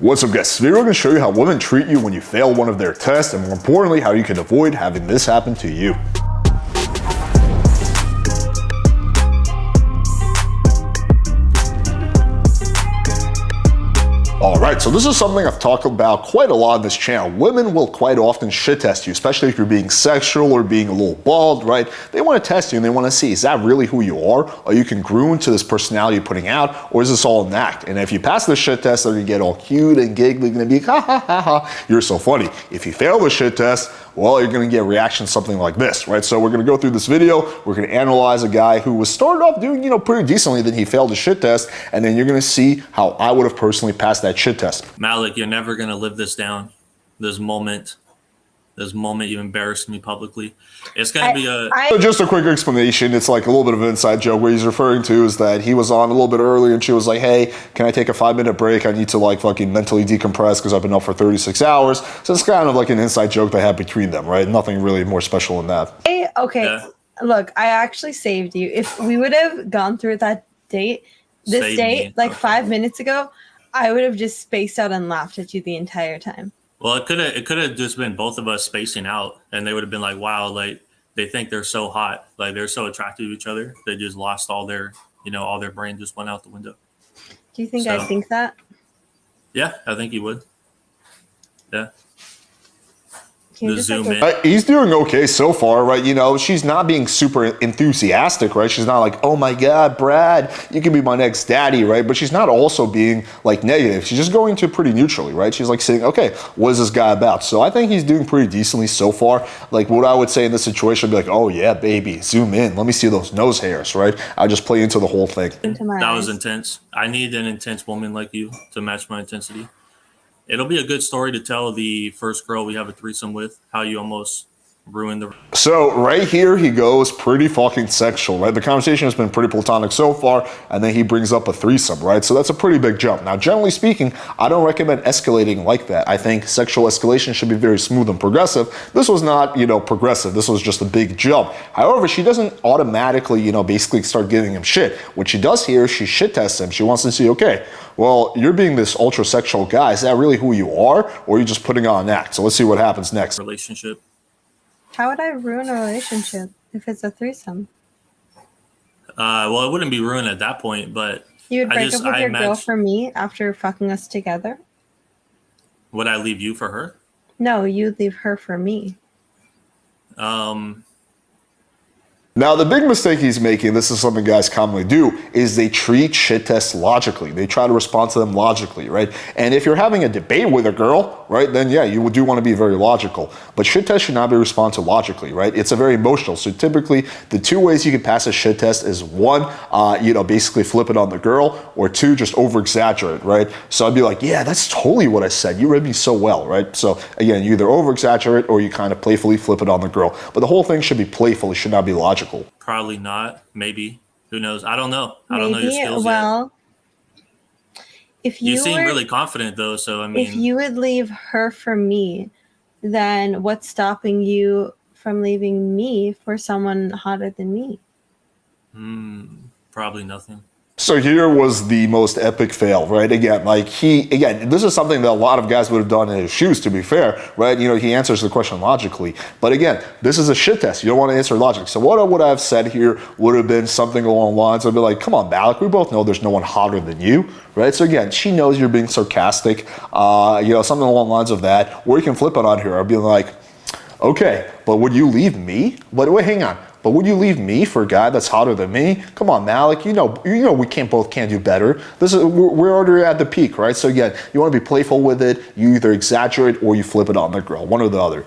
What's up guys, today we're going to show you how women treat you when you fail one of their tests, and more importantly, how you can avoid having this happen to you. Alright, so this is something I've talked about quite a lot on this channel. Women will quite often shit test you, especially if you're being sexual or being a little bald, right? They want to test you and they want to see, is that really who you are? Are you congruent to this personality you're putting out? Or is this all an act? And if you pass the shit test, they're going to get all cute and giggly, going to be ha ha ha ha, you're so funny. If you fail the shit test, well, you're going to get a reaction something like this, right? So we're going to go through this video. We're going to analyze a guy who was started off doing, pretty decently, then he failed the shit test, and then you're going to see how I would have personally passed that shit test. Malik, you're never going to live this down. This moment you embarrassed me publicly. It's going to be So just a quick explanation. It's like a little bit of an inside joke. What he's referring to is that he was on a little bit early and she was like, hey, can I take a 5-minute break? I need to like fucking mentally decompress because I've been up for 36 hours. So it's kind of like an inside joke they had between them, right? Nothing really more special than that. Hey, okay, yeah. Look, I actually saved you. If we would have gone through that date, like 5 minutes ago, I would have just spaced out and laughed at you the entire time. Well, it could have just been both of us spacing out, and they would have been like, wow, like they think they're so hot, like they're so attracted to each other, they just lost all their, all their brain just went out the window. Do you think I think that? Yeah, I think you would. Yeah. He's doing okay so far, right? She's not being super enthusiastic, right? She's not like, oh my God, Brad, you can be my next daddy, right? But she's not also being like negative. She's just going to pretty neutrally, right? She's like saying, okay, what is this guy about? So I think he's doing pretty decently so far. Like what I would say in this situation would be like, oh yeah, baby, zoom in. Let me see those nose hairs, right? I just play into the whole thing. That was intense. I need an intense woman like you to match my intensity. It'll be a good story to tell the first girl we have a threesome with, how you almost ruined the... So right here, he goes pretty fucking sexual, right? The conversation has been pretty platonic so far, and then he brings up a threesome, right? So that's a pretty big jump. Now, generally speaking, I don't recommend escalating like that. I think sexual escalation should be very smooth and progressive. This was not, progressive. This was just a big jump. However, she doesn't automatically, basically start giving him shit. What she does here is she shit tests him. She wants to see, okay, well, you're being this ultra sexual guy. Is that really who you are? Or are you just putting on an act? So let's see what happens next. Relationship. How would I ruin a relationship if it's a threesome? Well, it wouldn't be ruined at that point, but... You would break up with your girl for me after fucking us together? Would I leave you for her? No, you'd leave her for me. Now, the big mistake he's making, this is something guys commonly do, is they treat shit tests logically. They try to respond to them logically, right? And if you're having a debate with a girl, right, then yeah, you do want to be very logical. But shit tests should not be responded to logically, right? It's a very emotional. So typically, the two ways you can pass a shit test is one, basically flip it on the girl, or two, just over-exaggerate, right? So I'd be like, yeah, that's totally what I said. You read me so well, right? So again, you either over-exaggerate or you kind of playfully flip it on the girl. But the whole thing should be playful. It should not be logical. Probably not. Maybe. Who knows? I don't know. I don't know your skills yet. If you seem really confident though, so I mean, if you would leave her for me, then what's stopping you from leaving me for someone hotter than me? Probably nothing. So here was the most epic fail, right? Again, this is something that a lot of guys would have done in his shoes, to be fair, right? He answers the question logically. But again, this is a shit test. You don't want to answer logically. So what I would have said here would have been something along the lines. I'd be like, come on, Malik, we both know there's no one hotter than you, right? So again, she knows you're being sarcastic, something along the lines of that. Or you can flip it on her. I'd be like, okay, but would you leave me? But wait, hang on. But would you leave me for a guy that's hotter than me? Come on, Malik. You know we can't do better. We're already at the peak, right? So again, you want to be playful with it. You either exaggerate or you flip it on the girl, one or the other.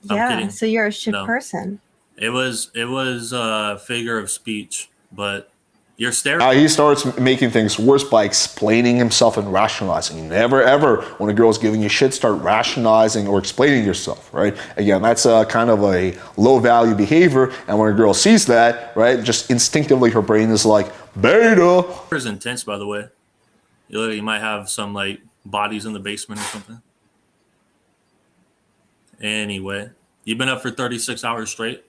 Yeah. So you're a shit person. It was a figure of speech, but you're staring. He starts making things worse by explaining himself and rationalizing. Never, ever, when a girl's giving you shit, start rationalizing or explaining yourself, right? Again, that's kind of a low-value behavior, and when a girl sees that, right, just instinctively her brain is like, beta. It's intense, by the way. You might have some, like, bodies in the basement or something. Anyway, you've been up for 36 hours straight.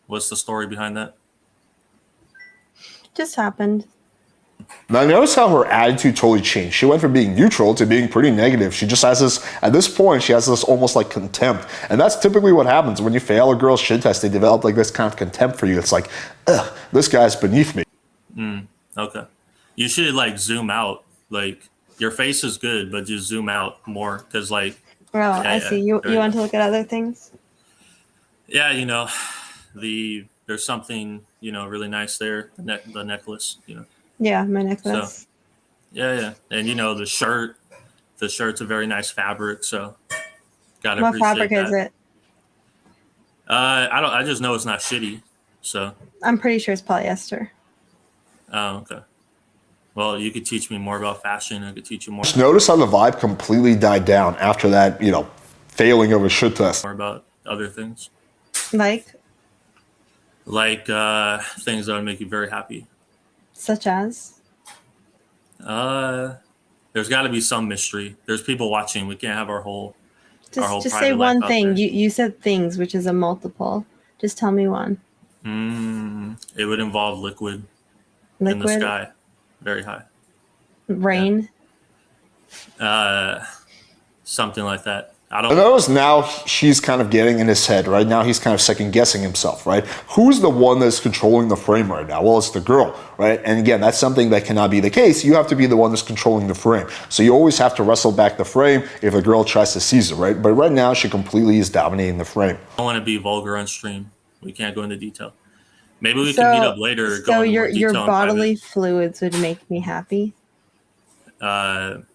What's the story behind that? Just happened. Now notice how her attitude totally changed. She went from being neutral to being pretty negative. She just has this, at this point, she has this almost like contempt. And that's typically what happens when you fail a girl's shit test. They develop like this kind of contempt for you. It's like, ugh, this guy's beneath me. Okay. You should like zoom out. Like your face is good, but just zoom out more. Cause like, Oh, I see. You want to look at other things? yeah, you know, there's something, you know, really nice there. The necklace, you know. Yeah, my necklace. So, yeah. And you know, the shirt's a very nice fabric, so gotta What appreciate fabric that. is it? I just know it's not shitty. So I'm pretty sure it's polyester. oh, okay. Well, you could teach me more about fashion. I could teach you more. Just notice how the vibe completely died down after that, you know, failing of a shit test. More about other things. Like Things that would make you very happy. such as? There's got to be some mystery. There's people watching. We can't have our whole Just say private life one out thing. there. You said things, which is a multiple. Just tell me one. It would involve liquid in the Liquid, sky, very high. rain. Something like that. I And don't. notice now she's kind of getting in his head, right? Now he's kind of second guessing himself, right? Who's the one that's controlling the frame right now? Well, it's the girl, right? And again, that's something that cannot be the case. You have to be the one that's controlling the frame. So you always have to wrestle back the frame if a girl tries to seize it, right? But right now she completely is dominating the frame. I don't want to be vulgar on stream. We can't go into detail. Maybe we can meet up later. So go into more your detail in bodily fluids would make me happy. private.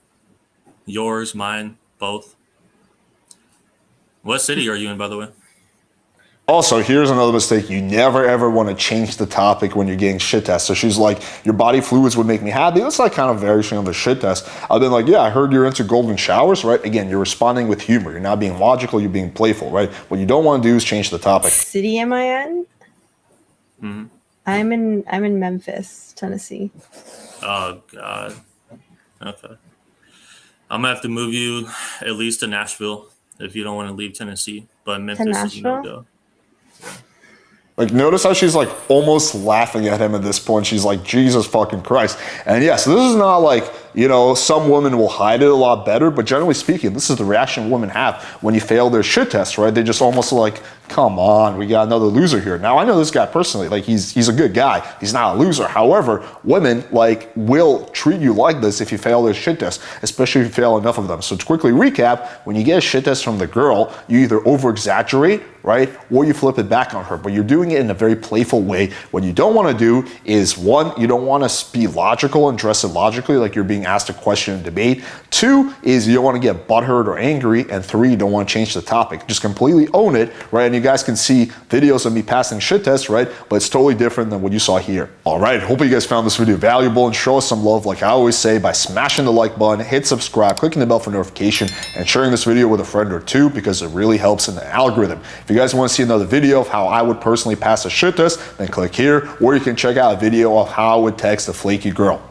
Yours, mine, both. What city are you in, by the way? Also, here's another mistake. You never ever want to change the topic when you're getting shit tested. So she's like, your body fluids would make me happy. That's like kind of variation of a shit test. I've been like, yeah, I heard you're into golden showers, right? Again, you're responding with humor. You're not being logical, you're being playful, right? What you don't want to do is change the topic. City am I in? Mm-hmm. I'm in Memphis, Tennessee. Oh God. Okay. I'm gonna have to move you at least to Nashville if you don't want to leave Tennessee. But Memphis is no go. Like, notice how she's like almost laughing at him at this point. She's like, Jesus fucking Christ. And yes, this is not like, you know, some women will hide it a lot better, but generally speaking, this is the reaction women have when you fail their shit test, right? They just almost like, come on, we got another loser here. Now, I know this guy personally, like he's a good guy. He's not a loser. However, women like will treat you like this if you fail their shit test, especially if you fail enough of them. So to quickly recap, when you get a shit test from the girl, you either over exaggerate, right? Or you flip it back on her, but you're doing it in a very playful way. What you don't want to do is, one, you don't want to be logical and dress it logically like you're being asked a question in debate. Two is you don't want to get butthurt or angry. And three, you don't want to change the topic. Just completely own it, right? And you guys can see videos of me passing shit tests, right? But it's totally different than what you saw here. All right, hope you guys found this video valuable and show us some love like I always say by smashing the like button, hit subscribe, clicking the bell for notification, and sharing this video with a friend or two because it really helps in the algorithm. If you guys want to see another video of how I would personally pass a shit test, then click here, or you can check out a video of how I would text a flaky girl.